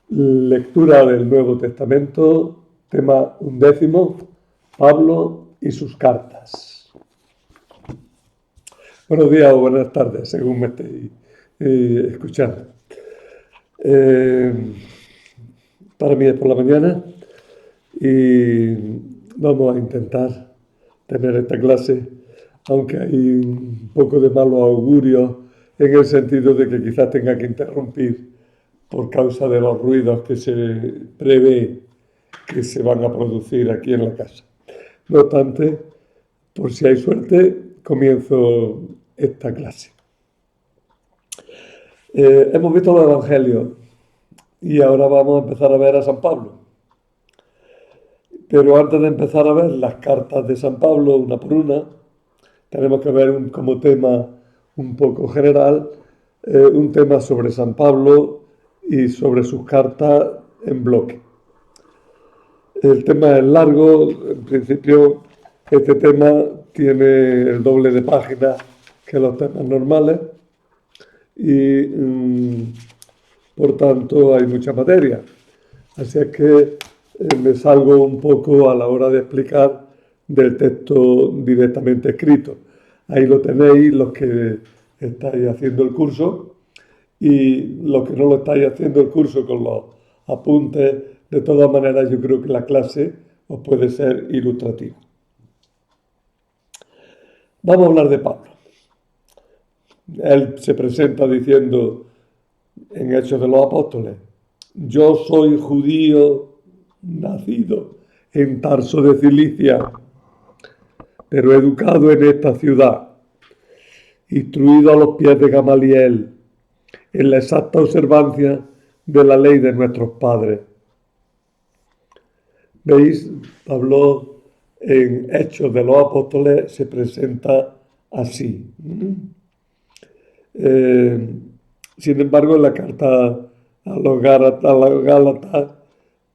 Lectura del Nuevo Testamento, tema 11, Pablo y sus cartas. Buenos días o buenas tardes, según me estéis escuchando. Para mí es por la mañana y vamos a intentar tener esta clase, aunque hay un poco de malo augurio en el sentido de que quizás tenga que interrumpir por causa de los ruidos que se prevé que se van a producir aquí en la casa. No obstante, por si hay suerte, comienzo esta clase. Hemos visto los evangelios y ahora vamos a empezar a ver a San Pablo. Pero antes de empezar a ver las cartas de San Pablo, una por una, tenemos que ver como tema un poco general, un tema sobre San Pablo y sobre sus cartas en bloque. El tema es largo, en principio este tema tiene el doble de páginas que los temas normales y por tanto hay mucha materia. Así es que me salgo un poco a la hora de explicar del texto directamente escrito. Ahí lo tenéis los que estáis haciendo el curso y los que no lo estáis haciendo el curso con los apuntes. De todas maneras, yo creo que la clase os puede ser ilustrativa. Vamos a hablar de Pablo. Él se presenta diciendo en Hechos de los Apóstoles: yo soy judío nacido en Tarso de Cilicia, pero educado en esta ciudad, instruido a los pies de Gamaliel, en la exacta observancia de la ley de nuestros padres. ¿Veis? Pablo en Hechos de los Apóstoles se presenta así. Sin embargo, en la carta a los Gálatas,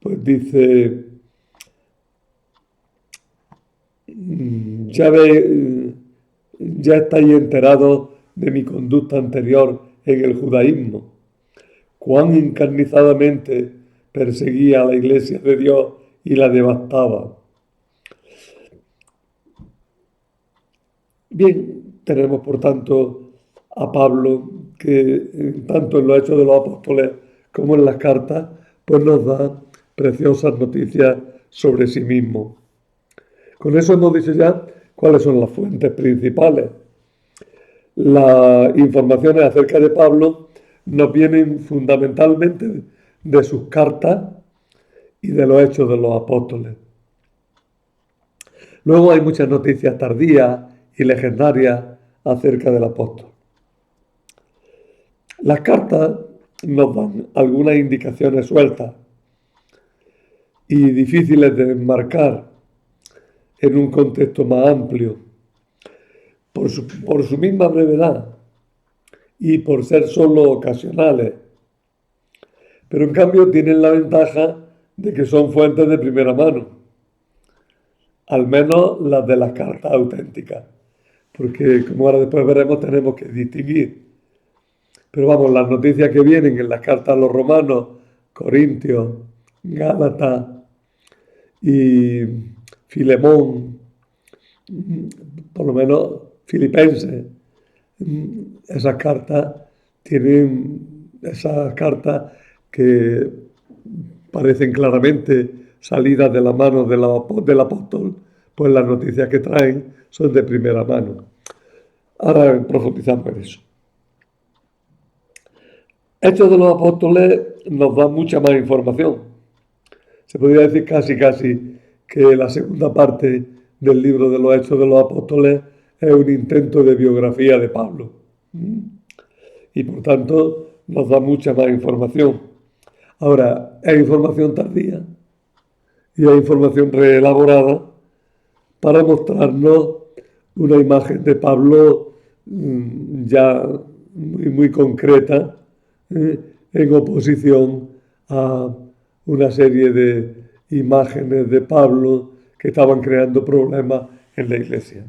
pues dice, ya estáis enterados de mi conducta anterior en el judaísmo, cuán encarnizadamente perseguía a la iglesia de Dios y la devastaba. Bien, tenemos por tanto a Pablo que tanto en los Hechos de los Apóstoles como en las cartas pues nos da preciosas noticias sobre sí mismo. Con eso hemos dicho ya cuáles son las fuentes principales. Las informaciones acerca de Pablo nos vienen fundamentalmente de sus cartas y de los Hechos de los Apóstoles. Luego hay muchas noticias tardías y legendarias acerca del apóstol. Las cartas nos dan algunas indicaciones sueltas y difíciles de enmarcar en un contexto más amplio, por su misma brevedad y por ser solo ocasionales. Pero en cambio tienen la ventaja de que son fuentes de primera mano, al menos las de las cartas auténticas, porque como ahora después veremos tenemos que distinguir. Pero vamos, las noticias que vienen en las cartas a los romanos, Corintios, Gálatas y Filemón, por lo menos Filipenses, esas cartas que parecen claramente salidas de las manos del apóstol, pues las noticias que traen son de primera mano. Ahora profundizamos en eso. Hechos de los Apóstoles nos da mucha más información. Se podría decir casi que la segunda parte del libro de los Hechos de los Apóstoles es un intento de biografía de Pablo. Y por tanto nos da mucha más información. Ahora, es información tardía y es información reelaborada para mostrarnos una imagen de Pablo ya muy concreta, en oposición a una serie de imágenes de Pablo que estaban creando problemas en la iglesia.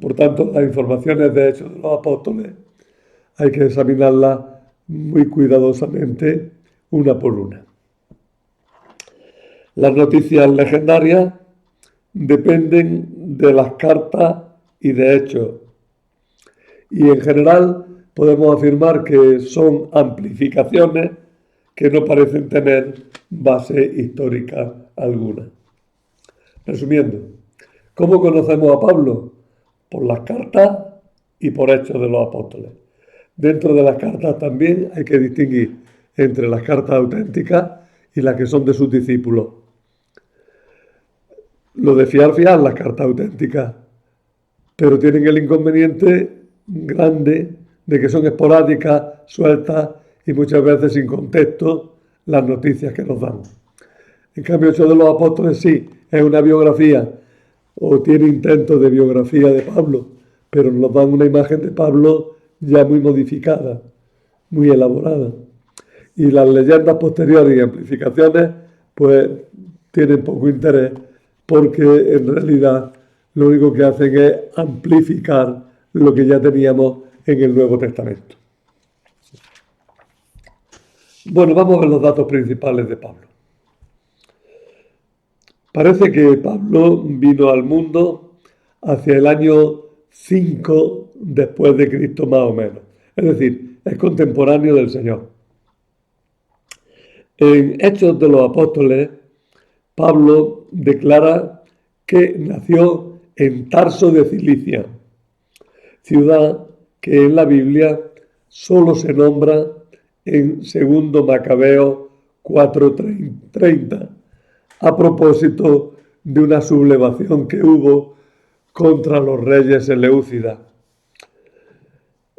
Por tanto, las informaciones de Hechos de los Apóstoles hay que examinarlas muy cuidadosamente una por una. Las noticias legendarias dependen de las cartas y de hechos. Y en general podemos afirmar que son amplificaciones que no parecen tener base histórica alguna. Resumiendo, ¿cómo conocemos a Pablo? Por las cartas y por hechos de los apóstoles. Dentro de las cartas también hay que distinguir entre las cartas auténticas y las que son de sus discípulos. Lo de fiar, las cartas auténticas, pero tienen el inconveniente grande de que son esporádicas, sueltas y muchas veces sin contexto las noticias que nos dan. En cambio, Hechos de los Apóstoles sí, es una biografía o tiene intentos de biografía de Pablo, pero nos dan una imagen de Pablo ya muy modificada, muy elaborada. Y las leyendas posteriores y amplificaciones pues tienen poco interés porque en realidad lo único que hacen es amplificar lo que ya teníamos en el Nuevo Testamento. Bueno, vamos a ver los datos principales de Pablo. Parece que Pablo vino al mundo hacia el año 5 después de Cristo más o menos. Es decir, es contemporáneo del Señor. En Hechos de los Apóstoles, Pablo declara que nació en Tarso de Cilicia, ciudad que en la Biblia solo se nombra en 2 Macabeos 4:30, a propósito de una sublevación que hubo contra los reyes Seleucidas.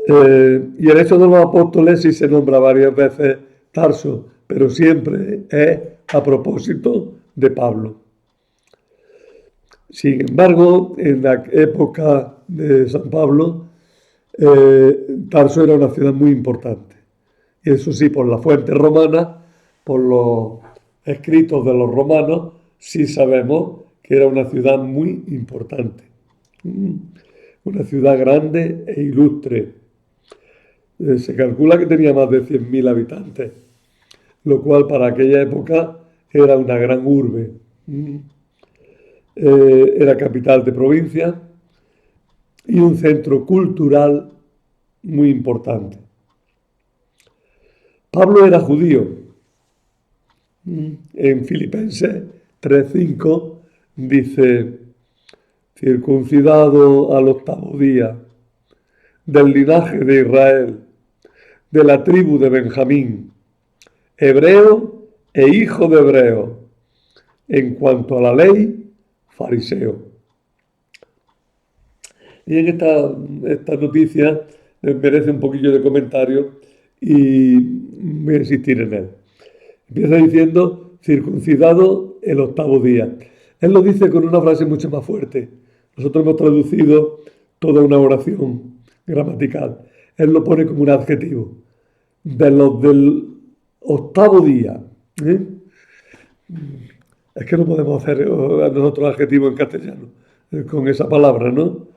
Y en Hechos de los Apóstoles sí se nombra varias veces Tarso, pero siempre es a propósito de Pablo. Sin embargo, en la época de San Pablo, Tarso era una ciudad muy importante. Y eso sí, por la fuente romana, por los escritos de los romanos, sí sabemos que era una ciudad muy importante. Una ciudad grande e ilustre. Se calcula que tenía más de 100.000 habitantes, lo cual para aquella época era una gran urbe. Era capital de provincia y un centro cultural muy importante. Pablo era judío. En Filipenses 3:5 dice: circuncidado al 8º día, del linaje de Israel, de la tribu de Benjamín, hebreo e hijo de hebreo, en cuanto a la ley, fariseo. Y en esta noticia merece un poquillo de comentario y voy a insistir en él. Empieza diciendo circuncidado el 8º día. Él lo dice con una frase mucho más fuerte. Nosotros hemos traducido toda una oración gramatical. Él lo pone como un adjetivo. De los del 8º día. Es que no podemos hacer nosotros adjetivos en castellano con esa palabra, ¿no?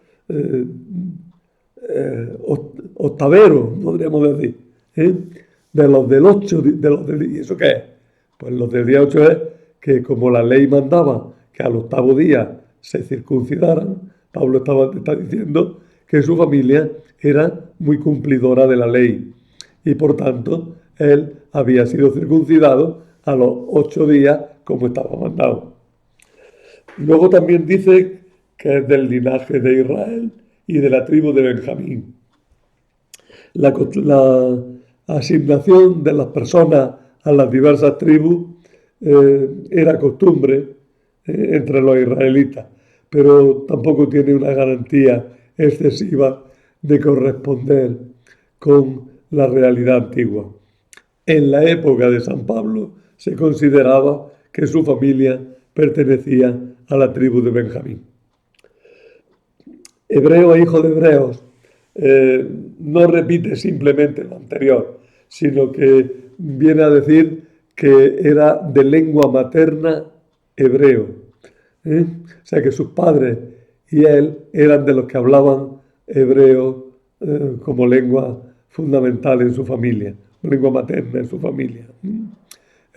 Octavero, podríamos decir. De los del 8, ¿y eso qué es? Pues los del día 8 es que como la ley mandaba que al 8º día se circuncidaran, Pablo está diciendo que su familia era muy cumplidora de la ley y por tanto él había sido circuncidado a los 8 días como estaba mandado. Luego también dice que es del linaje de Israel y de la tribu de Benjamín. La asignación de las personas a las diversas tribus era costumbre entre los israelitas, pero tampoco tiene una garantía excesiva de corresponder con la realidad antigua. En la época de San Pablo se consideraba que su familia pertenecía a la tribu de Benjamín. Hebreo e hijo de hebreos no repite simplemente lo anterior, sino que viene a decir que era de lengua materna hebreo. O sea que sus padres y él eran de los que hablaban hebreo como lengua fundamental en su familia, lengua materna en su familia.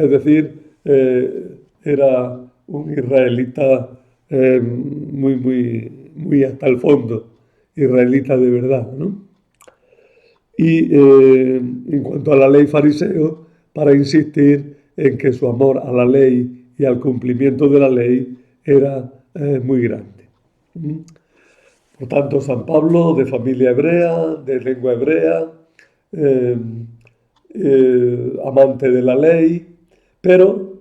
Es decir, era un israelita muy hasta el fondo, israelita de verdad, ¿no? Y en cuanto a la ley fariseo, para insistir en que su amor a la ley y al cumplimiento de la ley era muy grande. ¿Mm? Por tanto, San Pablo, de familia hebrea, de lengua hebrea, eh, amante de la ley, pero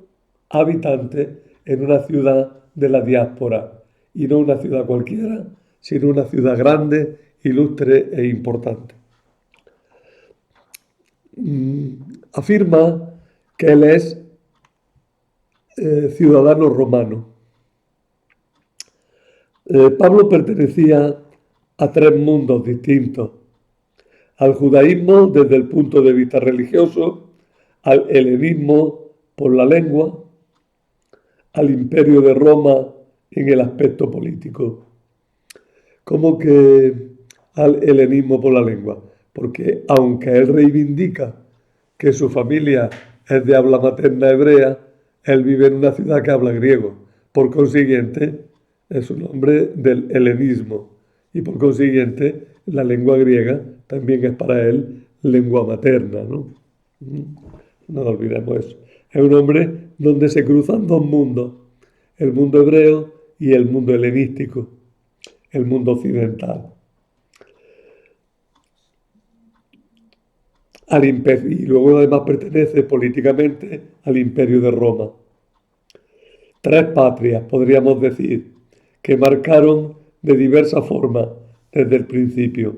habitante en una ciudad de la diáspora, y no una ciudad cualquiera, sino una ciudad grande, ilustre e importante. Afirma que él es ciudadano romano. Pablo pertenecía a tres mundos distintos: al judaísmo desde el punto de vista religioso, al helenismo por la lengua, al imperio de Roma en el aspecto político. ¿Cómo que al helenismo por la lengua? Porque aunque él reivindica que su familia es de habla materna hebrea, él vive en una ciudad que habla griego. Por consiguiente, es un hombre del helenismo. Y por consiguiente, la lengua griega también es para él lengua materna, ¿no? No olvidemos eso. Es un hombre donde se cruzan dos mundos: el mundo hebreo y el mundo helenístico, el mundo occidental. Y luego además pertenece políticamente al Imperio de Roma. Tres patrias, podríamos decir, que marcaron de diversa forma desde el principio.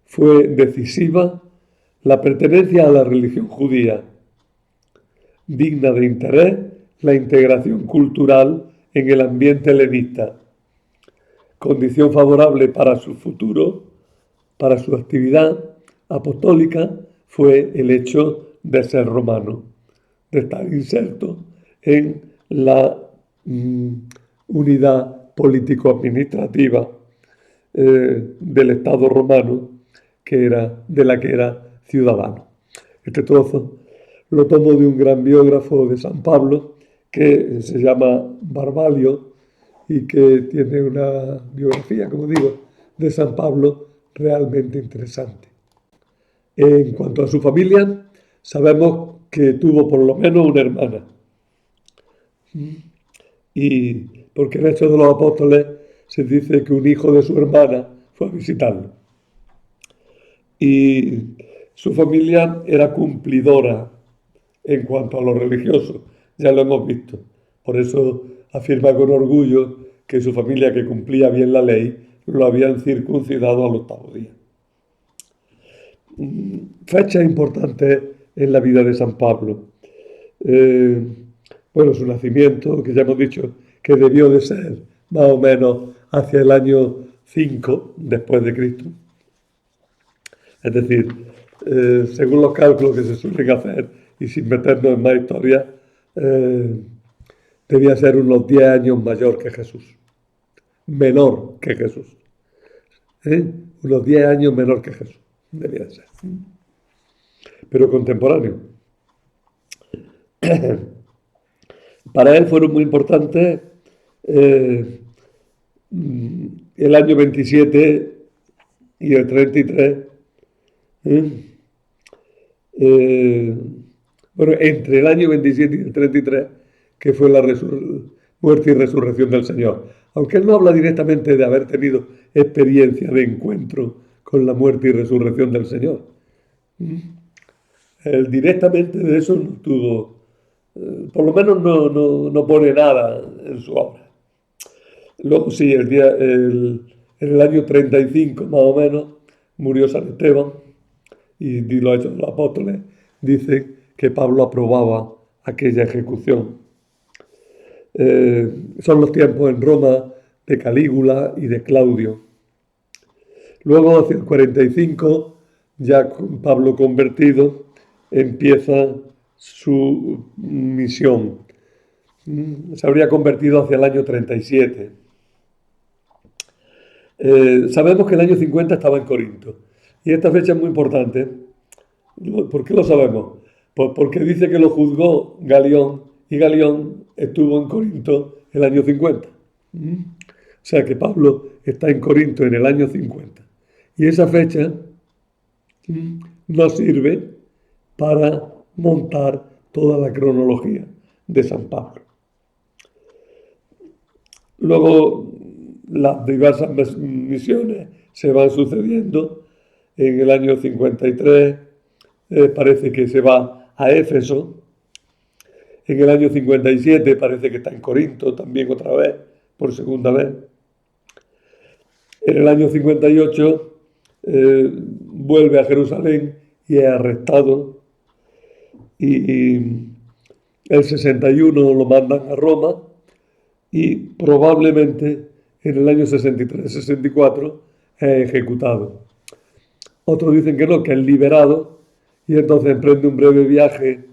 Fue decisiva la pertenencia a la religión judía, digna de interés la integración cultural en el ambiente helenista, condición favorable para su futuro, para su actividad apostólica, fue el hecho de ser romano, de estar inserto en la unidad político-administrativa del Estado romano, de la que era ciudadano. Este trozo lo tomo de un gran biógrafo de San Pablo que se llama Barbalio y que tiene una biografía, como digo, de San Pablo realmente interesante. En cuanto a su familia, sabemos que tuvo por lo menos una hermana. Y porque en Hechos de los Apóstoles se dice que un hijo de su hermana fue a visitarlo. Y su familia era cumplidora en cuanto a lo religioso, ya lo hemos visto. Por eso afirma con orgullo que su familia, que cumplía bien la ley, lo habían circuncidado al 8º día. Fecha importante en la vida de San Pablo. Bueno, su nacimiento, que ya hemos dicho que debió de ser más o menos hacia el año 5 después de Cristo. Es decir, según los cálculos que se suelen hacer y sin meternos en más historia, debía ser unos 10 años mayor que Jesús. Menor que Jesús. Unos 10 años menor que Jesús. Debía ser. Pero contemporáneo. Para él fueron muy importantes el año 27 y el 33. Bueno, entre el año 27 y el 33, que fue la muerte y resurrección del Señor. Aunque él no habla directamente de haber tenido experiencia de encuentro con la muerte y resurrección del Señor. Él directamente de eso no tuvo, por lo menos no pone nada en su obra. Luego sí, en el año 35 más o menos, murió San Esteban, y los Hechos de los Apóstoles dicen que Pablo aprobaba aquella ejecución. Son los tiempos en Roma de Calígula y de Claudio. Luego, hacia el 45, ya con Pablo convertido, empieza su misión. Se habría convertido hacia el año 37. Sabemos que el año 50 estaba en Corinto. Y esta fecha es muy importante. ¿Por qué lo sabemos? Pues porque dice que lo juzgó Galión y Galión estuvo en Corinto el año 50. ¿Mm? O sea que Pablo está en Corinto en el año 50. Y esa fecha nos sirve para montar toda la cronología de San Pablo. Luego las diversas misiones se van sucediendo. En el año 53 parece que se va a Éfeso. En el año 57 parece que está en Corinto también otra vez, por segunda vez. En el año 58 vuelve a Jerusalén y es arrestado. Y el 61 lo mandan a Roma y probablemente en el año 63-64 es ejecutado. Otros dicen que no, que es liberado y entonces emprende un breve viaje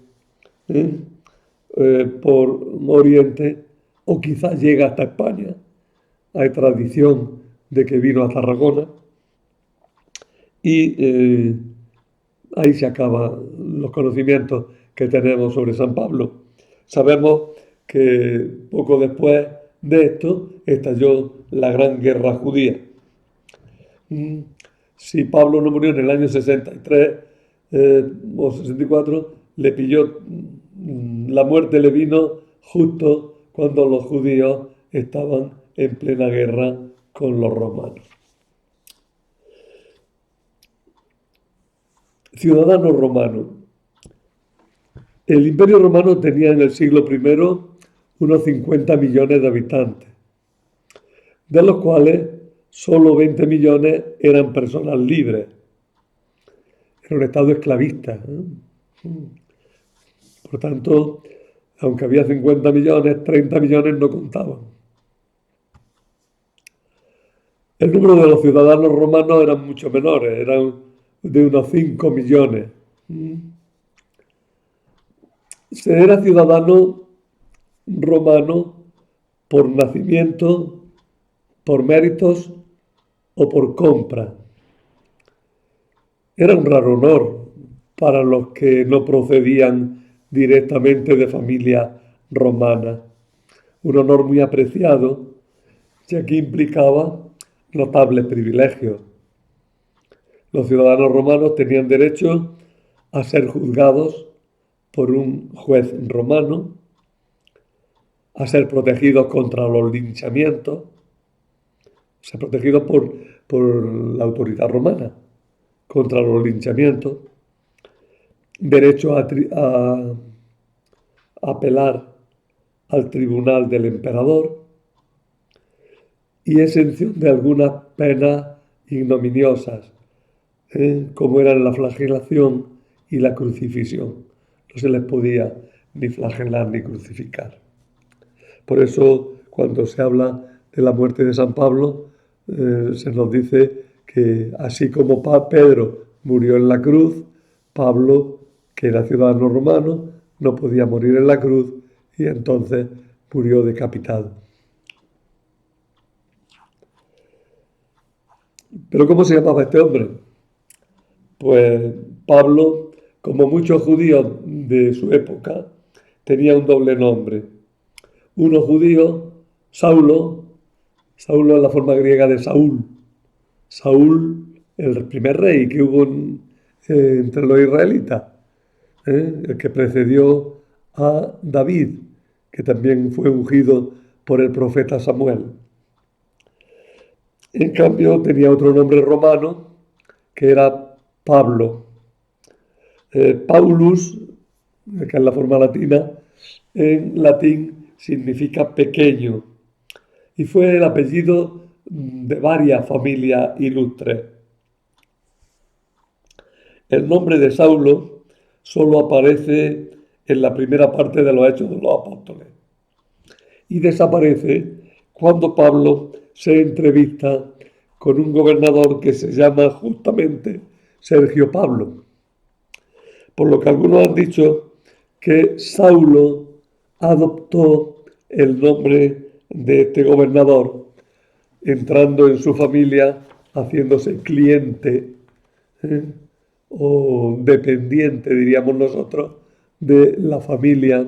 por Oriente o quizás llega hasta España. Hay tradición de que vino a Tarragona y ahí se acaban los conocimientos que tenemos sobre San Pablo. Sabemos que poco después de esto estalló la Gran Guerra Judía. Si Pablo no murió en el año 63 o 64, le pilló, la muerte le vino justo cuando los judíos estaban en plena guerra con los romanos. Ciudadano romano. El Imperio Romano tenía en el siglo I unos 50 millones de habitantes, de los cuales solo 20 millones eran personas libres. Era un estado esclavista. Por tanto, aunque había 50 millones, 30 millones no contaban. El número de los ciudadanos romanos eran mucho menores, eran de unos 5 millones. Se era ciudadano romano por nacimiento, por méritos o por compra. Era un raro honor para los que no procedían directamente de familia romana. Un honor muy apreciado, ya que implicaba notables privilegios. Los ciudadanos romanos tenían derecho a ser juzgados por un juez romano, a ser protegidos contra los linchamientos, ser protegidos por la autoridad romana contra los linchamientos, derecho a apelar al tribunal del emperador y exención de algunas penas ignominiosas, como eran la flagelación y la crucifixión. No se les podía ni flagelar ni crucificar. Por eso, cuando se habla de la muerte de San Pablo, se nos dice que así como Pedro murió en la cruz, Pablo, que era ciudadano romano, no podía morir en la cruz y entonces murió decapitado. ¿Pero cómo se llamaba este hombre? Pues Pablo, como muchos judíos de su época, tenía un doble nombre. Uno judío, Saulo es la forma griega de Saúl. Saúl, el primer rey que hubo entre los israelitas, el que precedió a David, que también fue ungido por el profeta Samuel. En cambio, tenía otro nombre romano, que era Pablo. Paulus, que es la forma latina, en latín significa pequeño, y fue el apellido de varias familias ilustres. El nombre de Saulo solo aparece en la primera parte de los Hechos de los Apóstoles y desaparece cuando Pablo se entrevista con un gobernador que se llama justamente Sergio Pablo. Por lo que algunos han dicho que Saulo adoptó el nombre de este gobernador, entrando en su familia, haciéndose cliente o dependiente, diríamos nosotros, de la familia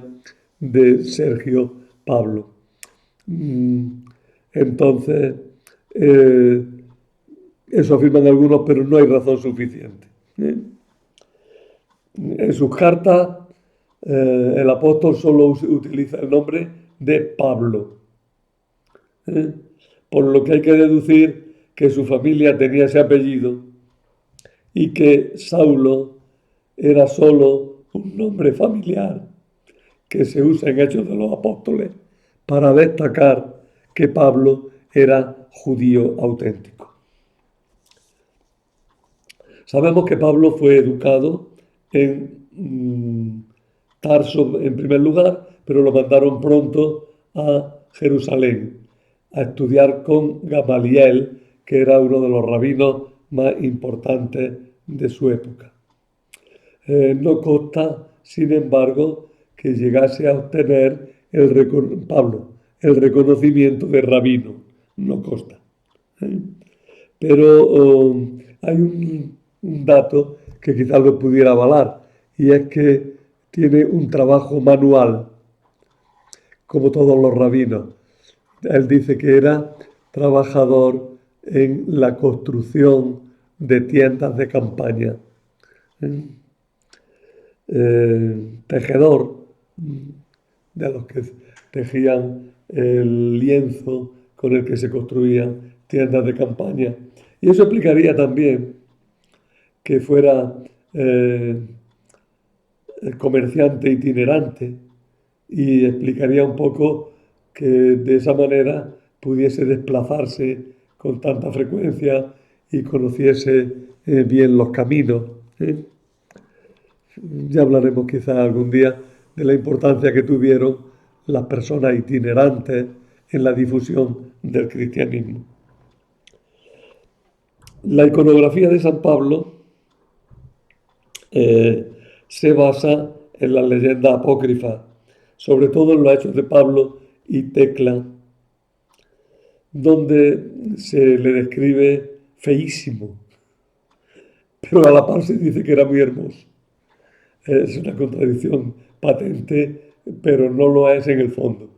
de Sergio Pablo. Entonces, eso afirman algunos, pero no hay razón suficiente. En sus cartas, el apóstol solo utiliza el nombre de Pablo, por lo que hay que deducir que su familia tenía ese apellido y que Saulo era solo un nombre familiar que se usa en Hechos de los Apóstoles para destacar que Pablo era judío auténtico. Sabemos que Pablo fue educado en Tarso en primer lugar, pero lo mandaron pronto a Jerusalén a estudiar con Gamaliel, que era uno de los rabinos más importantes de su época. No consta, sin embargo, que llegase a obtener Pablo el reconocimiento de rabino. No consta. Pero hay un dato que quizás lo pudiera avalar, y es que tiene un trabajo manual, como todos los rabinos. Él dice que era trabajador en la construcción de tiendas de campaña. Tejedor, de los que tejían el lienzo con el que se construían tiendas de campaña. Y eso explicaría también que fuera comerciante itinerante, y explicaría un poco que de esa manera pudiese desplazarse con tanta frecuencia y conociese bien los caminos. Ya hablaremos quizás algún día de la importancia que tuvieron las personas itinerantes en la difusión del cristianismo. La iconografía de San Pablo se basa en las leyendas apócrifas, sobre todo en los Hechos de Pablo y Tecla, donde se le describe feísimo, pero a la par se dice que era muy hermoso. Es una contradicción patente, pero no lo es en el fondo.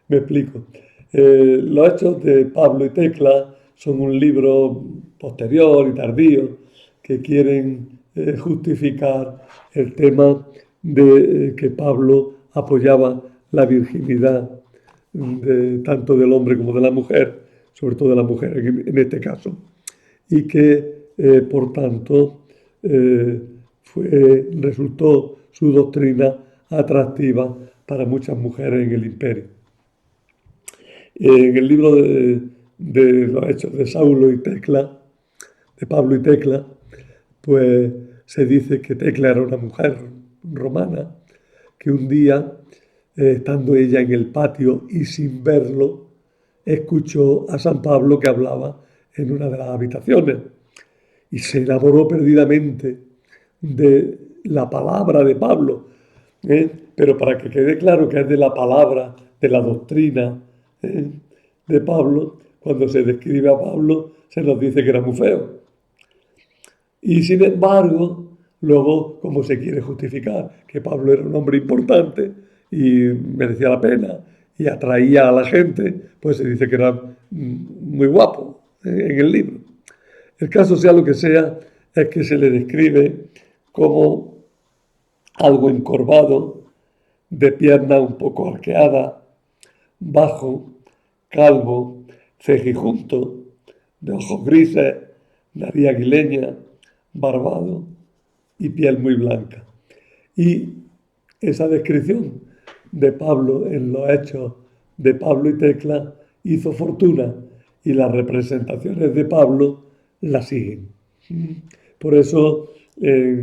Me explico. Los Hechos de Pablo y Tecla son un libro posterior y tardío que quieren justificar el tema de que Pablo apoyaba la virginidad tanto del hombre como de la mujer, sobre todo de la mujer en este caso, y que por tanto resultó su doctrina atractiva para muchas mujeres en el imperio. En el libro de los Hechos de Saulo y Tecla, de Pablo y Tecla, pues se dice que Tecla era una mujer romana que un día, estando ella en el patio y sin verlo, escuchó a San Pablo que hablaba en una de las habitaciones y se enamoró perdidamente de la palabra de Pablo. Pero para que quede claro que es de la palabra, de la doctrina de Pablo, cuando se describe a Pablo se nos dice que era muy feo. Y sin embargo, luego, como se quiere justificar que Pablo era un hombre importante y merecía la pena y atraía a la gente, pues se dice que era muy guapo en el libro. El caso, sea lo que sea, es que se le describe como algo encorvado, de pierna un poco arqueada, bajo, calvo, cejijunto, de ojos grises, nariz aguileña, barbado y piel muy blanca. Y esa descripción de Pablo en los Hechos de Pablo y Tecla hizo fortuna, y las representaciones de Pablo la siguen. Por eso,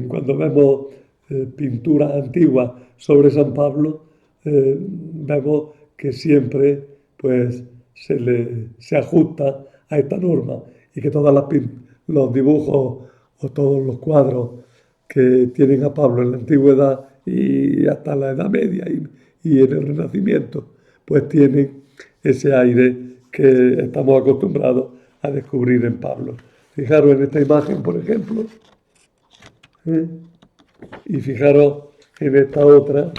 cuando vemos pinturas antiguas sobre San Pablo, vemos que siempre pues, se ajusta a esta norma, y que todos los dibujos o todos los cuadros que tienen a Pablo en la antigüedad y hasta la Edad Media y en el Renacimiento, pues tienen ese aire que estamos acostumbrados a descubrir en Pablo. Fijaros en esta imagen, por ejemplo, y fijaros en esta otra,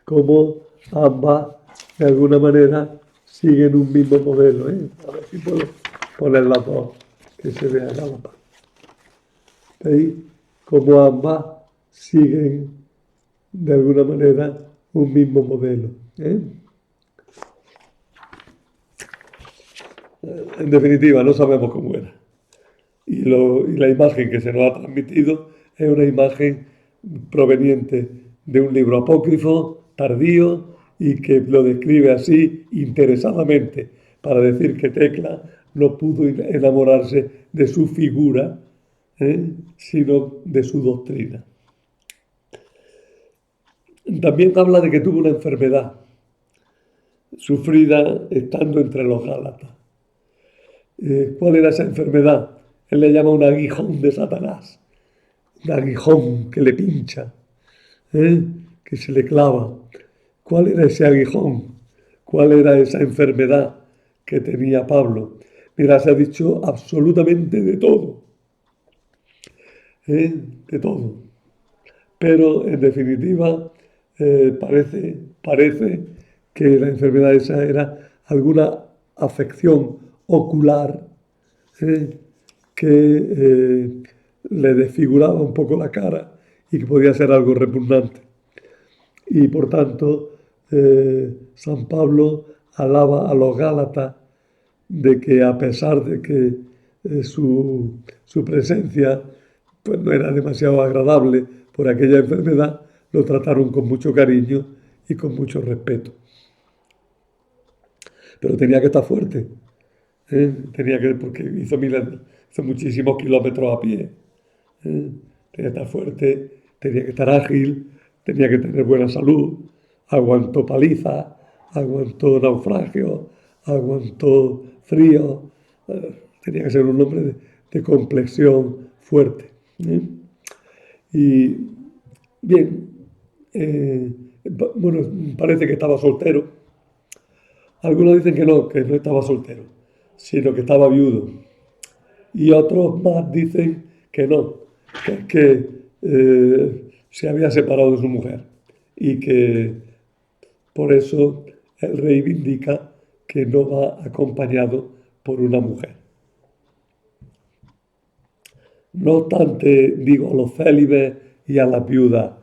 como ambas de alguna manera siguen un mismo modelo, ¿eh? A ver si puedo poner las dos, que se vea la mapa. ¿Veis? Como ambas siguen de alguna manera un mismo modelo, ¿eh? En definitiva, no sabemos cómo era. Y la imagen que se nos ha transmitido es una imagen proveniente de un libro apócrifo, tardío, y que lo describe así interesadamente, para decir que Tecla no pudo enamorarse de su figura, sino de su doctrina. También habla de que tuvo una enfermedad sufrida estando entre los Gálatas. ¿Cuál era esa enfermedad? Él le llama un aguijón de Satanás, un aguijón que le pincha, que se le clava. ¿Cuál era ese aguijón? ¿Cuál era esa enfermedad que tenía Pablo? Mira, se ha dicho absolutamente de todo, de todo. Pero en definitiva parece que la enfermedad esa era alguna afección ocular, que le desfiguraba un poco la cara y que podía ser algo repugnante. Y por tanto, San Pablo alaba a los Gálatas de que a pesar de que su presencia pues, no era demasiado agradable por aquella enfermedad, lo trataron con mucho cariño y con mucho respeto. Pero tenía que estar fuerte, porque hizo muchísimos kilómetros a pie. Tenía que estar fuerte, tenía que estar ágil, tenía que tener buena salud, aguantó paliza, aguantó naufragio, aguantó frío, tenía que ser un hombre de complexión fuerte. Y bien, bueno, parece que estaba soltero. Algunos dicen que no estaba soltero, sino que estaba viudo. Y otros más dicen que no, que es que se había separado de su mujer y que por eso el rey indica que no va acompañado por una mujer. No obstante, digo a los célibes y a las viudas,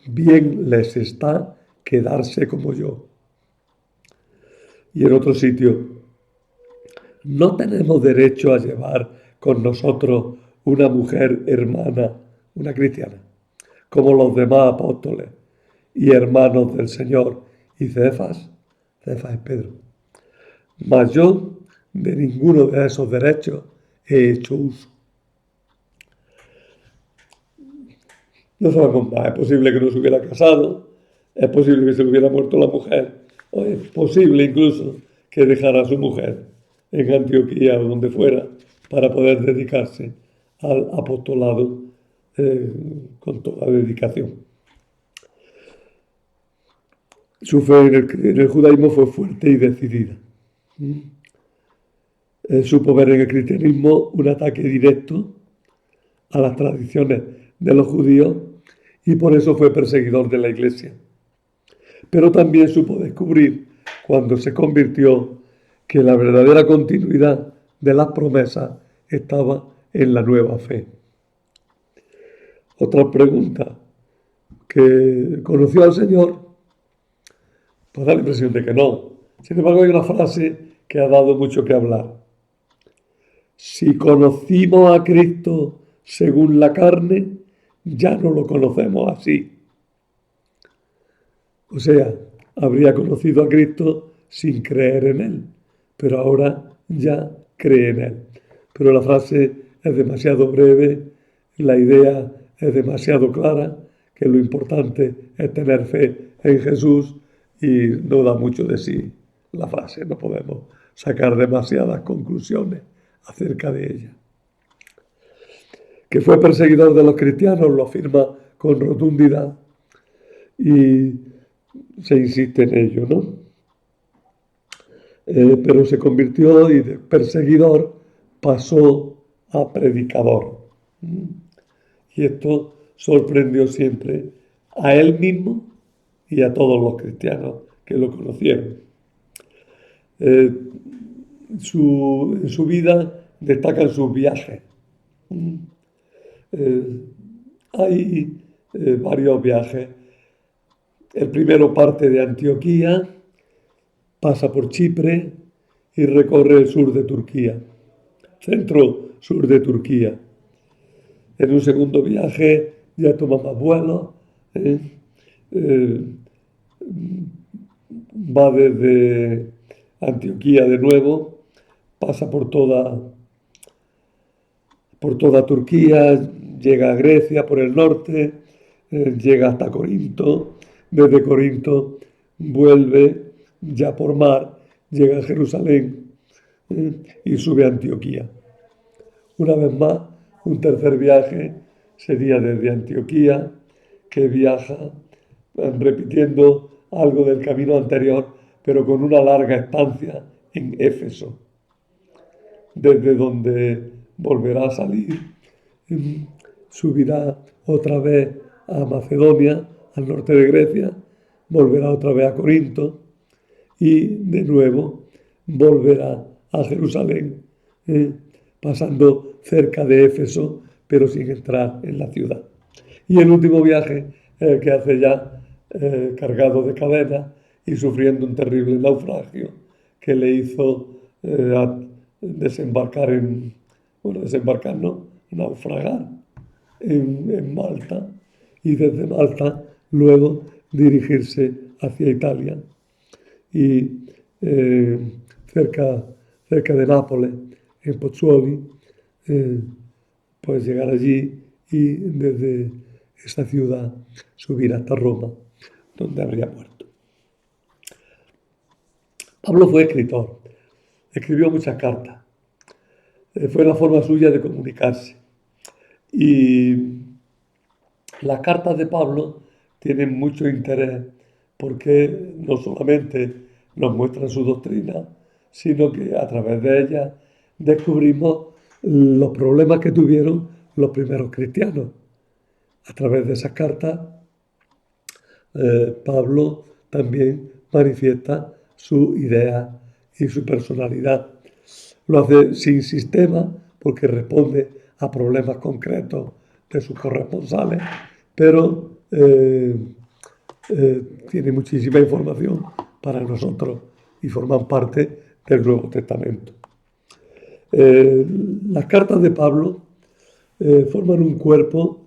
bien les está quedarse como yo. Y en otro sitio, no tenemos derecho a llevar con nosotros una mujer hermana, una cristiana, como los demás apóstoles y hermanos del Señor. Y Cefas es Pedro. Mas yo de ninguno de esos derechos he hecho uso. No sabemos más, es posible que no se hubiera casado, es posible que se le hubiera muerto la mujer, o es posible incluso que dejara a su mujer en Antioquía o donde fuera para poder dedicarse al apostolado con toda dedicación. Su fe en el judaísmo fue fuerte y decidida. Supo ver en el cristianismo un ataque directo a las tradiciones de los judíos y por eso fue perseguidor de la iglesia. Pero también supo descubrir, cuando se convirtió, que la verdadera continuidad de las promesas estaba en la nueva fe. Otra pregunta, ¿que conoció al Señor? Pues da la impresión de que no. Sin embargo, hay una frase que ha dado mucho que hablar. Si conocimos a Cristo según la carne, ya no lo conocemos así. O sea, habría conocido a Cristo sin creer en Él, pero ahora ya cree en Él. Pero la frase es demasiado breve, la idea es demasiado clara, que lo importante es tener fe en Jesús y no da mucho de sí la frase, no podemos sacar demasiadas conclusiones acerca de ella. Que fue perseguidor de los cristianos lo afirma con rotundidad y se insiste en ello, ¿no? Pero se convirtió y de perseguidor pasó a predicador. Y esto sorprendió siempre a él mismo y a todos los cristianos que lo conocieron. Eh, en su vida destacan sus viajes. Eh, hay varios viajes. El primero parte de Antioquía, pasa por Chipre y recorre el sur de Turquía, centro-sur de Turquía. En un segundo viaje ya toma más vuelos, ¿eh? Eh, va desde Antioquía de nuevo, pasa por toda Turquía, llega a Grecia por el norte, llega hasta Corinto, desde Corinto vuelve ya por mar, llega a Jerusalén y sube a Antioquía. Una vez más, un tercer viaje sería desde Antioquía, que viaja repitiendo algo del camino anterior, pero con una larga estancia en Éfeso, desde donde volverá a salir, subirá otra vez a Macedonia, al norte de Grecia, volverá otra vez a Corinto y de nuevo volverá a Jerusalén, pasando cerca de Éfeso, pero sin entrar en la ciudad. Y el último viaje que hace ya cargado de cadenas y sufriendo un terrible naufragio que le hizo desembarcar desembarcar no, naufragar en Malta y desde Malta luego dirigirse hacia Italia y cerca, cerca de Nápoles, en Pozzuoli, pues llegar allí y desde esta ciudad subir hasta Roma, donde habría muerto. Pablo fue escritor, escribió muchas cartas, fue la forma suya de comunicarse. Y las cartas de Pablo tienen mucho interés porque no solamente nos muestran su doctrina, sino que a través de ellas descubrimos los problemas que tuvieron los primeros cristianos. A través de esas cartas, Pablo también manifiesta su idea y su personalidad. Lo hace sin sistema porque responde a problemas concretos de sus corresponsales, pero tiene muchísima información para nosotros y forman parte del Nuevo Testamento. Las cartas de Pablo forman un cuerpo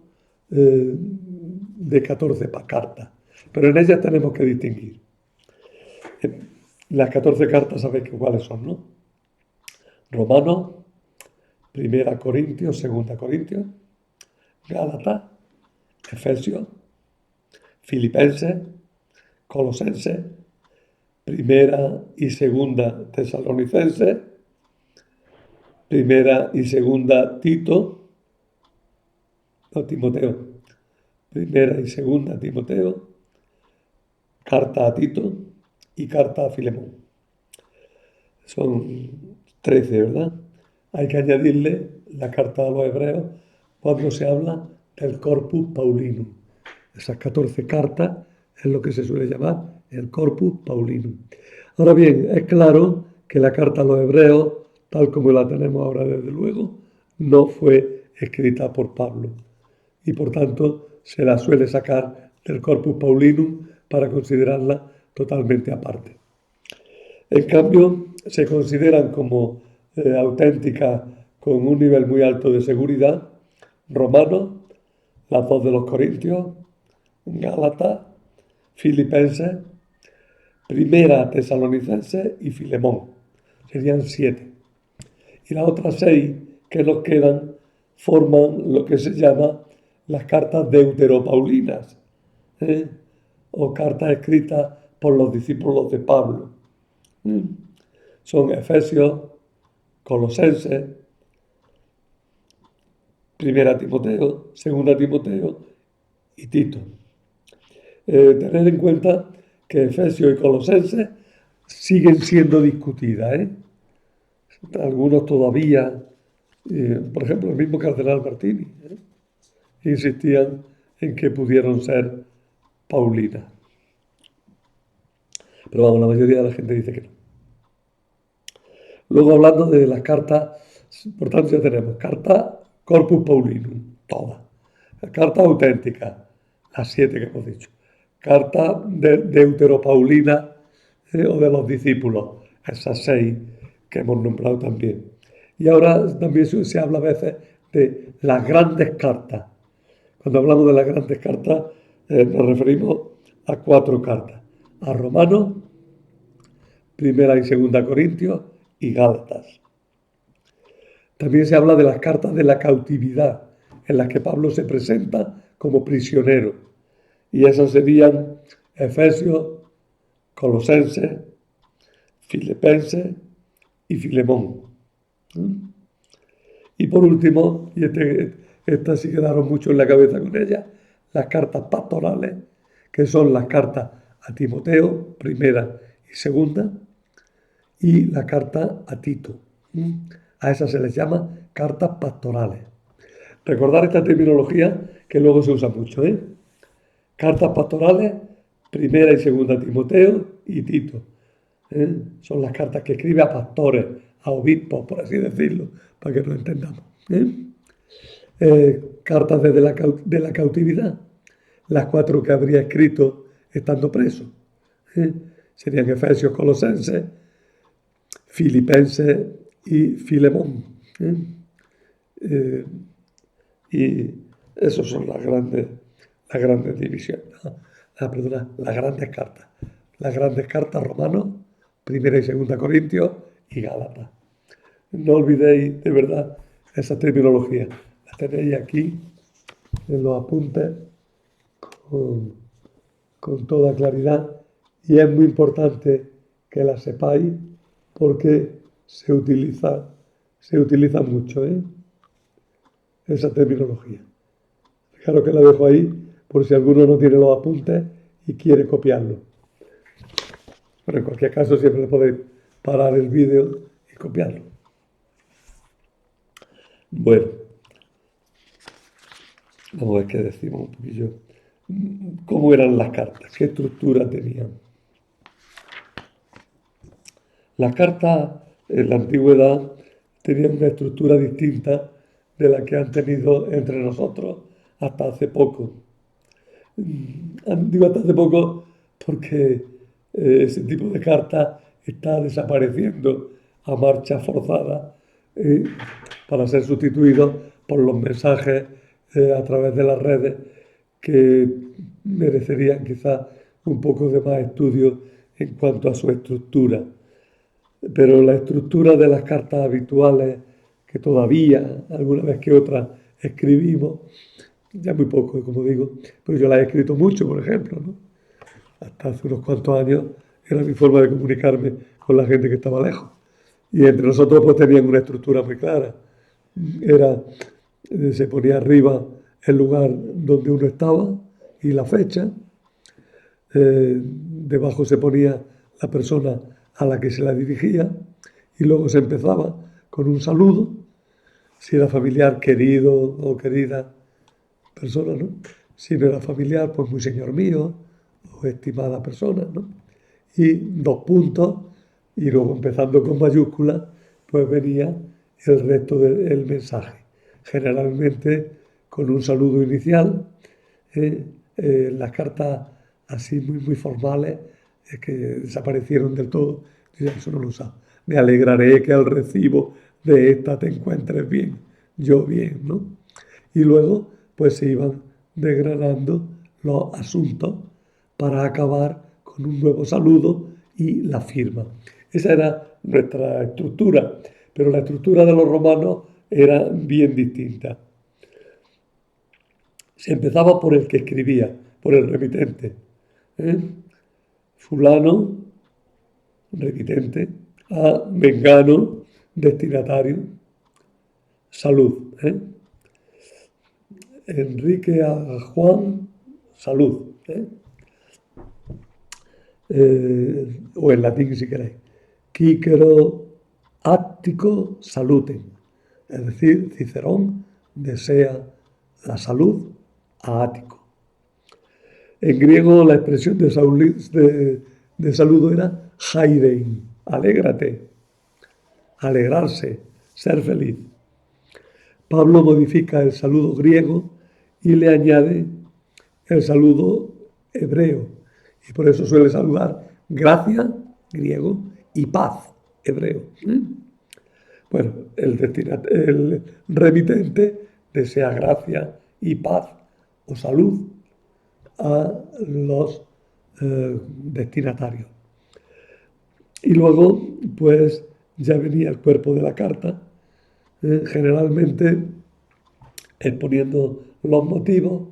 de 14 cartas, pero en ellas tenemos que distinguir. Las 14 cartas sabéis cuáles son, ¿no? Romanos, Primera Corintios, Segunda Corintios, Gálatas, Efesios, Filipenses, Colosenses, Primera y Segunda Tesalonicenses, Primera y Segunda Tito, no Timoteo, Primera y Segunda Timoteo, Carta a Tito y Carta a Filemón. Son 13, ¿verdad? Hay que añadirle la carta a los hebreos cuando se habla del Corpus Paulinum. Esas 14 cartas es lo que se suele llamar el Corpus Paulinum. Ahora bien, es claro que la carta a los hebreos, tal como la tenemos ahora desde luego, no fue escrita por Pablo y por tanto se la suele sacar del Corpus Paulinum para considerarla totalmente aparte. En cambio, se consideran como auténticas con un nivel muy alto de seguridad Romanos, las dos de los Corintios, Gálatas, Filipenses, Primera Tesalonicenses y Filemón. Serían 7. Y las otras 6 que nos quedan forman lo que se llama las cartas deuteropaulinas, o cartas escritas por los discípulos de Pablo. Son Efesios, Colosenses, Primera Timoteo, Segunda Timoteo y Tito. Tener en cuenta que Efesios y Colosenses siguen siendo discutidas. Algunos todavía, por ejemplo, el mismo cardenal Martini, insistían en que pudieron ser paulinas. Pero vamos, la mayoría de la gente dice que no. Luego, hablando de las cartas, por tanto ya tenemos carta Corpus Paulinum, todas. Carta auténtica, las 7 que hemos dicho. Carta de Deuteropaulina o de los discípulos, esas 6 que hemos nombrado también. Y ahora también se habla a veces de las grandes cartas. Cuando hablamos de las grandes cartas nos referimos a 4 cartas. A Romanos, Primera y Segunda Corintios y Gálatas. También se habla de las cartas de la cautividad, en las que Pablo se presenta como prisionero. Y esas serían Efesios, Colosenses, Filipenses y Filemón. Y por último, y estas sí quedaron mucho en la cabeza con ellas, las cartas pastorales, que son las cartas a Timoteo, primera y segunda, y la carta a Tito. A esas se les llama cartas pastorales. Recordar esta terminología que luego se usa mucho, Cartas pastorales, primera y segunda Timoteo y Tito. Son las cartas que escribe a pastores, a obispos, por así decirlo, para que nos entendamos. Cartas de la cautividad, las 4 que habría escrito estando preso. Serían Efesios, Colosenses, Filipenses y Filemón. Y esas son las grandes divisiones. Las grandes cartas. Las grandes cartas Romanos, Primera y Segunda Corintios y Gálatas. No olvidéis de verdad esa terminología. La tenéis aquí en los apuntes con toda claridad y es muy importante que la sepáis porque se utiliza mucho, esa terminología. Fijaros que la dejo ahí por si alguno no tiene los apuntes y quiere copiarlo. Pero en cualquier caso siempre podéis parar el vídeo y copiarlo. Bueno, vamos a ver qué decimos un poquillo. ¿Cómo eran las cartas? ¿Qué estructura tenían? Las cartas en la antigüedad tenían una estructura distinta de la que han tenido entre nosotros hasta hace poco. Digo hasta hace poco porque ese tipo de carta está desapareciendo a marcha forzada para ser sustituido por los mensajes a través de las redes que merecerían quizás un poco de más estudio en cuanto a su estructura. Pero la estructura de las cartas habituales que todavía, alguna vez que otra, escribimos, ya muy poco, como digo, pero yo las he escrito mucho, por ejemplo, ¿no? Hasta hace unos cuantos años era mi forma de comunicarme con la gente que estaba lejos. Y entre nosotros pues tenían una estructura muy clara. Se ponía arriba el lugar donde uno estaba y la fecha. Debajo se ponía la persona a la que se la dirigía y luego se empezaba con un saludo, si era familiar, querido o querida persona, ¿no? Si no era familiar, pues muy señor mío o estimada persona, ¿no? Y 2 puntos y luego empezando con mayúsculas, pues venía el resto del mensaje, generalmente con un saludo inicial. Las cartas así muy formales que desaparecieron del todo, yo eso no lo usaba. Me alegraré que al recibo de esta te encuentres bien, yo bien, ¿no? Y luego pues se iban desgranando los asuntos para acabar con un nuevo saludo y la firma. Esa era nuestra estructura, pero la estructura de los romanos era bien distinta. Se empezaba por el que escribía, por el remitente. Fulano, remitente, a Mengano, destinatario, salud. Enrique a Juan, salud. O en latín si queréis. Quíquero áctico saluten. Es decir, Cicerón desea la salud a Ático. En griego la expresión de saludo era jairein, alégrate, alegrarse, ser feliz. Pablo modifica el saludo griego y le añade el saludo hebreo. Y por eso suele saludar gracia, griego, y paz, hebreo. Bueno, el remitente desea gracia y paz o salud a los destinatarios. Y luego, pues, ya venía el cuerpo de la carta, generalmente exponiendo los motivos,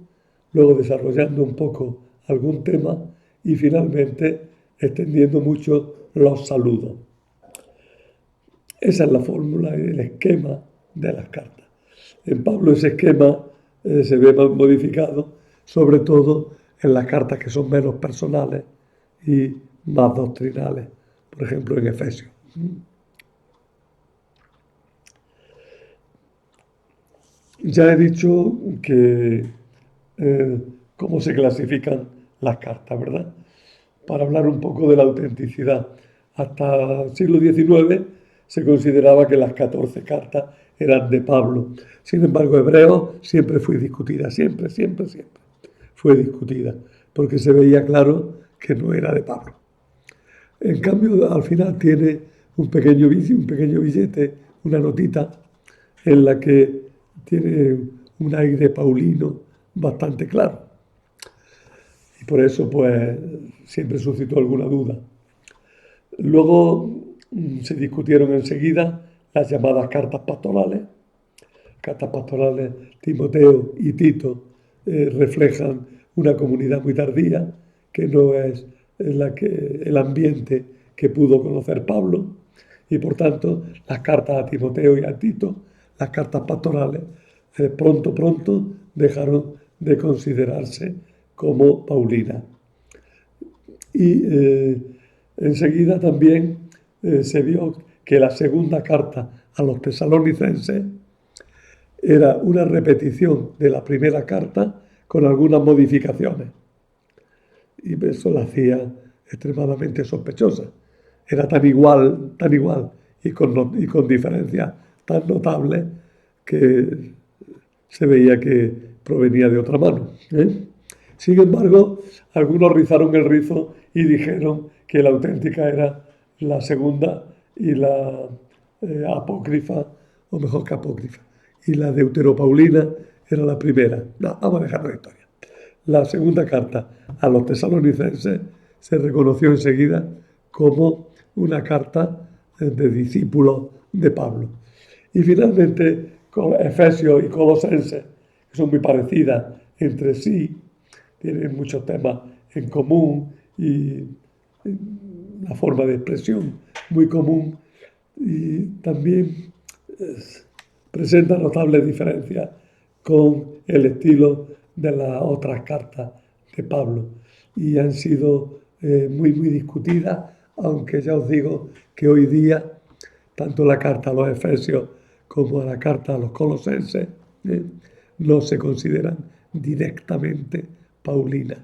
luego desarrollando un poco algún tema y finalmente extendiendo mucho los saludos. Esa es la fórmula y el esquema de las cartas. En Pablo ese esquema se ve más modificado, sobre todo en las cartas que son menos personales y más doctrinales, por ejemplo en Efesios. Ya he dicho que cómo se clasifican las cartas, ¿verdad? Para hablar un poco de la autenticidad. Hasta el siglo XIX se consideraba que las 14 cartas eran de Pablo. Sin embargo, Hebreos siempre fue discutida, siempre fue discutida, porque se veía claro que no era de Pablo. En cambio, al final tiene un pequeño billete, una notita, en la que tiene un aire paulino bastante claro. Y por eso, pues, siempre suscitó alguna duda. Luego se discutieron enseguida las llamadas cartas pastorales. Cartas pastorales, Timoteo y Tito reflejan una comunidad muy tardía, que no es el ambiente que pudo conocer Pablo, y por tanto las cartas a Timoteo y a Tito, las cartas pastorales, pronto dejaron de considerarse como paulinas. Y enseguida también se vio que la segunda carta a los tesalonicenses era una repetición de la primera carta con algunas modificaciones. Y eso la hacía extremadamente sospechosa. Era tan igual, y con diferencias tan notables que se veía que provenía de otra mano. Sin embargo, algunos rizaron el rizo y dijeron que la auténtica era la segunda y la apócrifa, o mejor que apócrifa, y la deuteropaulina era la primera. No, vamos a dejar la historia. La segunda carta a los tesalonicenses se reconoció enseguida como una carta de discípulos de Pablo. Y finalmente, Efesios y Colosenses, que son muy parecidas entre sí, tienen muchos temas en común y una forma de expresión muy común, y también presentan notables diferencias con el estilo de las otras cartas de Pablo, y han sido muy discutidas, aunque ya os digo que hoy día tanto la carta a los Efesios como la carta a los Colosenses no se consideran directamente paulinas.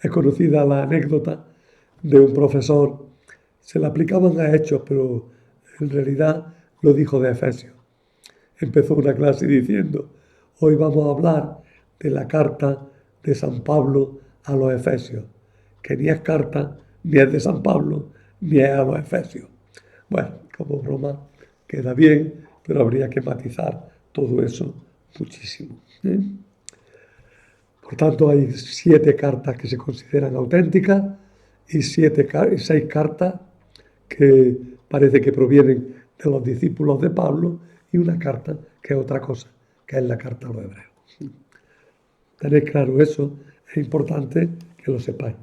Es conocida la anécdota de un profesor, se la aplicaban a Hechos, pero en realidad lo dijo de Efesios. Empezó una clase diciendo: hoy vamos a hablar de la carta de San Pablo a los Efesios, que ni es carta, ni es de San Pablo, ni es a los Efesios. Bueno, como broma queda bien, pero habría que matizar todo eso muchísimo. Por tanto, hay 7 cartas que se consideran auténticas y 6 cartas que parece que provienen de los discípulos de Pablo, y una carta que es otra cosa, que es la carta a los hebreos. Tenéis claro eso, es importante que lo sepáis.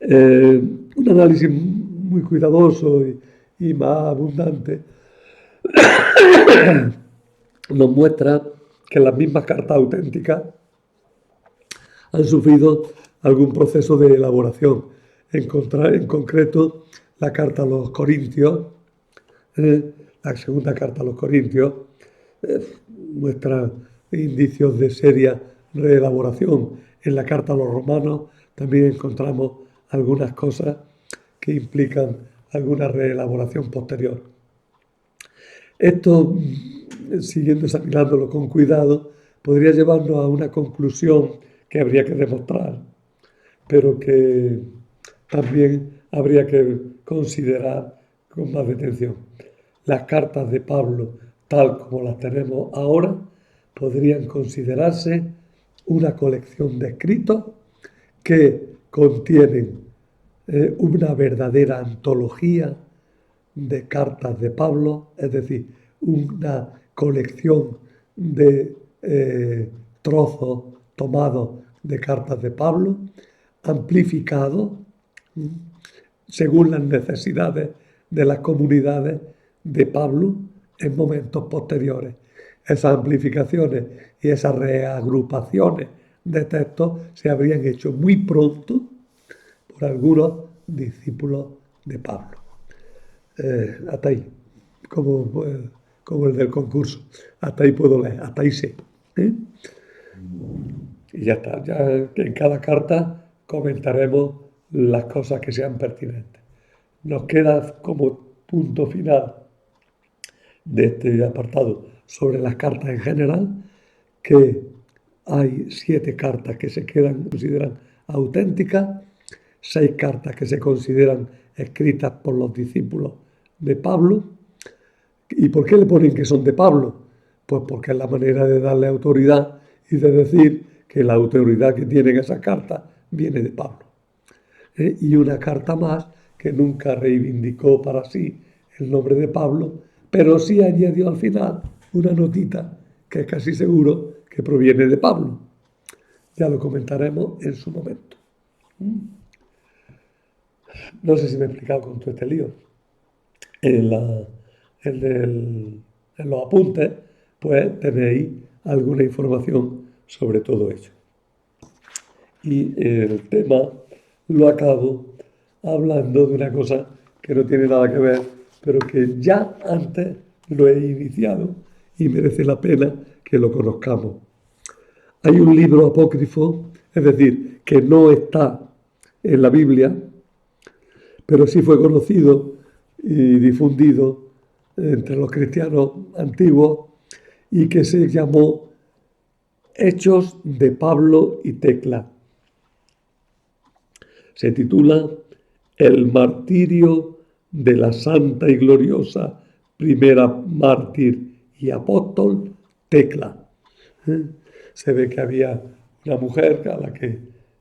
Un análisis muy cuidadoso y más abundante nos muestra que las mismas cartas auténticas han sufrido algún proceso de elaboración. En concreto, la carta a los Corintios, la segunda carta a los Corintios, muestra indicios de seria reelaboración. En la carta a los romanos también encontramos algunas cosas que implican alguna reelaboración posterior. Esto, siguiendo examinándolo con cuidado, podría llevarnos a una conclusión que habría que demostrar, pero que también habría que considerar con más detención. Las cartas de Pablo, tal como las tenemos ahora, podrían considerarse una colección de escritos que contienen una verdadera antología de cartas de Pablo, es decir, una colección de trozos tomados de cartas de Pablo, amplificados según las necesidades de las comunidades de Pablo en momentos posteriores. Esas amplificaciones y esas reagrupaciones de textos se habrían hecho muy pronto por algunos discípulos de Pablo. Hasta ahí, como el del concurso. Hasta ahí puedo leer, hasta ahí sé. Y ya está, ya en cada carta comentaremos las cosas que sean pertinentes. Nos queda como punto final de este apartado sobre las cartas en general, que hay 7 cartas que se consideran auténticas, 6 cartas que se consideran escritas por los discípulos de Pablo. ¿Y por qué le ponen que son de Pablo? Pues porque es la manera de darle autoridad y de decir que la autoridad que tienen esas cartas viene de Pablo. Y una carta más que nunca reivindicó para sí el nombre de Pablo, pero sí añadió al final una notita que es casi seguro que proviene de Pablo. Ya lo comentaremos en su momento. No sé si me he explicado con todo este lío. En los apuntes, pues tenéis alguna información sobre todo ello. Y el tema lo acabo hablando de una cosa que no tiene nada que ver, pero que ya antes lo he iniciado y merece la pena que lo conozcamos. Hay un libro apócrifo, es decir, que no está en la Biblia, pero sí fue conocido y difundido entre los cristianos antiguos y que se llamó Hechos de Pablo y Tecla. Se titula El martirio de la santa y gloriosa primera mártir y apóstol Tecla. Se ve que había una mujer a la que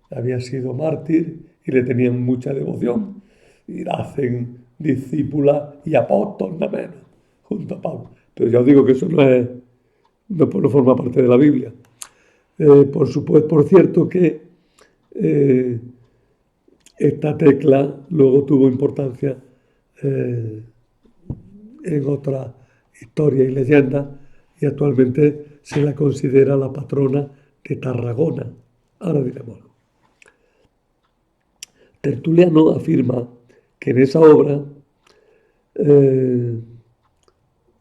había sido mártir y le tenían mucha devoción y la hacen discípula y apóstol, no menos, junto a Pablo. Pero ya os digo que eso no forma parte de la Biblia. Por supuesto, por cierto que esta Tecla luego tuvo importancia en otras historias y leyendas y actualmente se la considera la patrona de Tarragona. Ahora diremos. Tertuliano afirma que en esa obra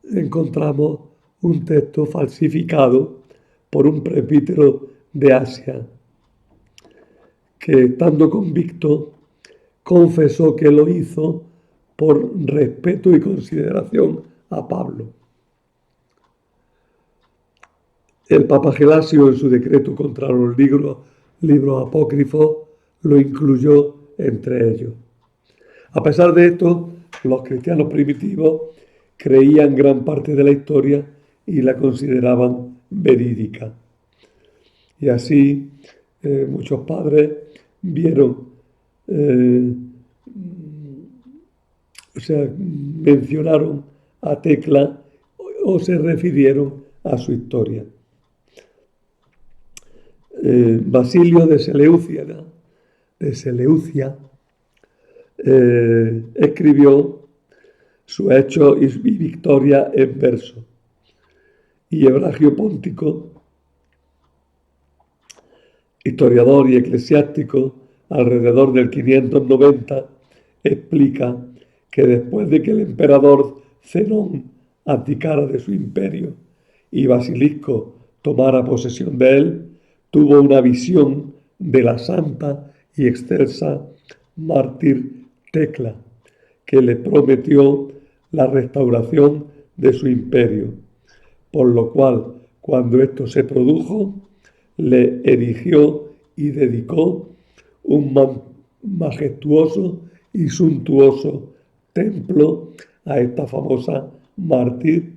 encontramos un texto falsificado por un presbítero de Asia, que estando convicto confesó que lo hizo por respeto y consideración a Pablo. El Papa Gelasio, en su decreto contra los libros apócrifos, lo incluyó entre ellos. A pesar de esto, los cristianos primitivos creían gran parte de la historia y la consideraban verídica. Y así muchos padres mencionaron a Tecla o se refirieron a su historia. Basilio de Seleucia escribió su hecho y victoria en verso. Y Ebragio Póntico, historiador y eclesiástico, alrededor del 590, explica que después de que el emperador Zenón abdicara de su imperio y Basilisco tomara posesión de él, tuvo una visión de la santa y excelsa mártir Tecla, que le prometió la restauración de su imperio, por lo cual, cuando esto se produjo, le erigió y dedicó un majestuoso y suntuoso templo a esta famosa mártir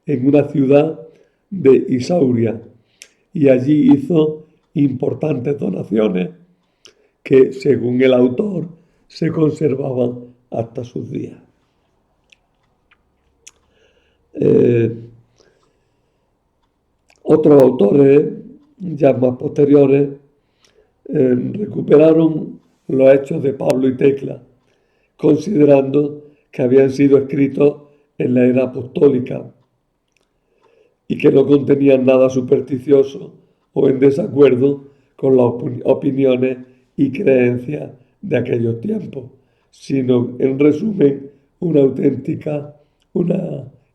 en una ciudad de Isauria, y allí hizo importantes donaciones que, según el autor, se conservaban hasta sus días. Otros autores, ya más posteriores, recuperaron los hechos de Pablo y Tecla, considerando que habían sido escritos en la era apostólica y que no contenían nada supersticioso o en desacuerdo con las opiniones y creencias de aquellos tiempos, sino, en resumen, una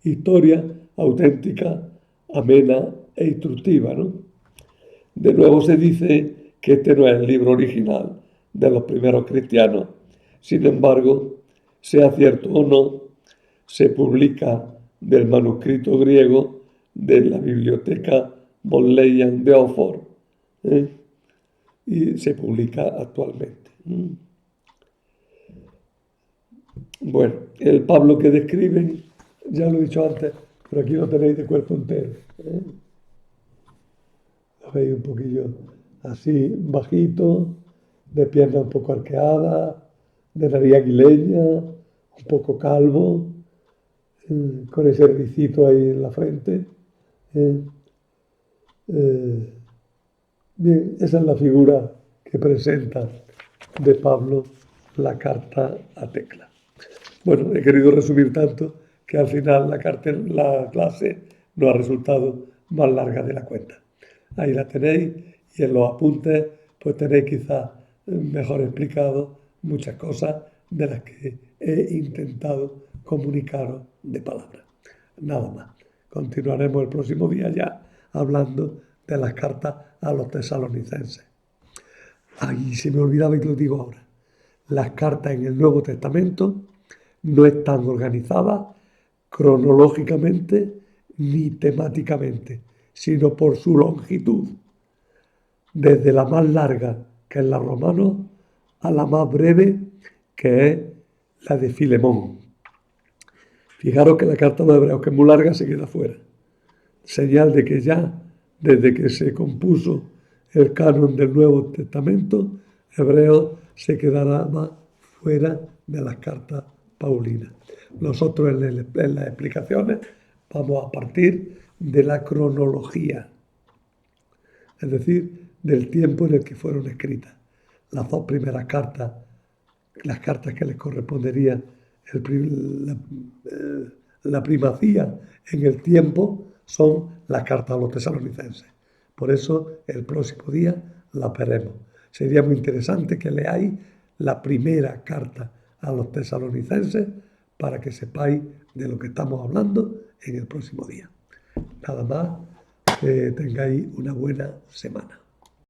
historia auténtica, amena e instructiva, ¿no? De nuevo se dice que este no es el libro original de los primeros cristianos. Sin embargo, sea cierto o no, se publica del manuscrito griego de la biblioteca Bodleian de Oxford, y se publica actualmente. Bueno, el Pablo que describen, ya lo he dicho antes, pero aquí lo tenéis de cuerpo entero. Lo veis un poquillo así, bajito, de pierna un poco arqueada, de nariz aguileña, un poco calvo, con ese ricito ahí en la frente. Bien, esa es la figura que presenta de Pablo la carta a Tecla. Bueno, he querido resumir tanto que al final la clase no ha resultado más larga de la cuenta. Ahí la tenéis, y en los apuntes pues tenéis quizás mejor explicado muchas cosas de las que he intentado comunicaros de palabra. Nada más. Continuaremos el próximo día ya hablando de las cartas a los tesalonicenses. Ay, se me olvidaba y lo digo ahora. Las cartas en el Nuevo Testamento no están organizadas cronológicamente ni temáticamente, sino por su longitud, desde la más larga, que es la Romanos, a la más breve, que es la de Filemón. Fijaros que la carta de Hebreos, que es muy larga, se queda fuera. Señal de que ya, desde que se compuso el canon del Nuevo Testamento, Hebreos se quedará más fuera de las cartas paulinas. Nosotros en las explicaciones vamos a partir de la cronología, es decir, del tiempo en el que fueron escritas. Las dos primeras cartas, las cartas que les correspondería la primacía en el tiempo, son las cartas a los tesalonicenses. Por eso el próximo día las veremos. Sería muy interesante que leáis la primera carta a los tesalonicenses para que sepáis de lo que estamos hablando en el próximo día. Nada más, que tengáis una buena semana.